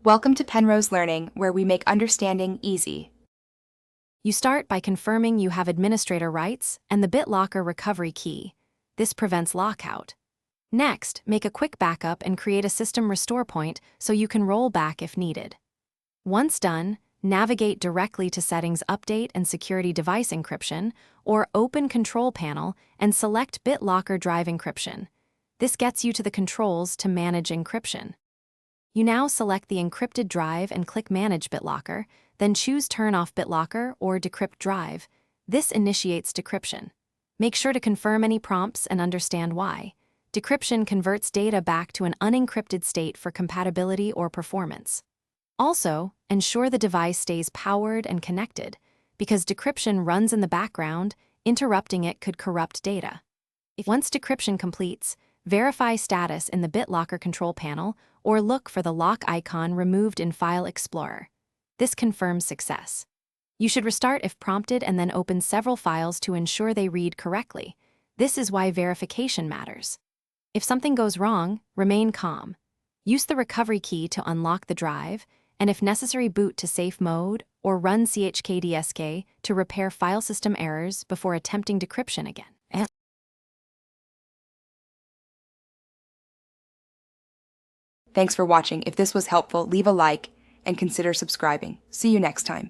Welcome to Penrose Learning, where we make understanding easy. You start by confirming you have administrator rights and the Bitlocker recovery key. This prevents lockout. Next, make a quick backup and create a system restore point so you can roll back if needed. Once done, navigate directly to Settings Update and Security Device Encryption, or open Control Panel and select Bitlocker Drive Encryption. This gets you to the controls to manage encryption. You now select the encrypted drive and click Manage Bitlocker, then choose Turn off Bitlocker or Decrypt Drive. This initiates decryption. Make sure to confirm any prompts and understand why. Decryption converts data back to an unencrypted state for compatibility or performance. Also, ensure the device stays powered and connected, because decryption runs in the background. Interrupting it could corrupt data. Once decryption completes, verify status in the Bitlocker control panel or look for the lock icon removed in File Explorer. This confirms success. You should restart if prompted and then open several files to ensure they read correctly. This is why verification matters. If something goes wrong, remain calm. Use the recovery key to unlock the drive, and if necessary, boot to safe mode or run chkdsk to repair file system errors before attempting decryption again. Thanks for watching. If this was helpful, leave a like and consider subscribing. See you next time.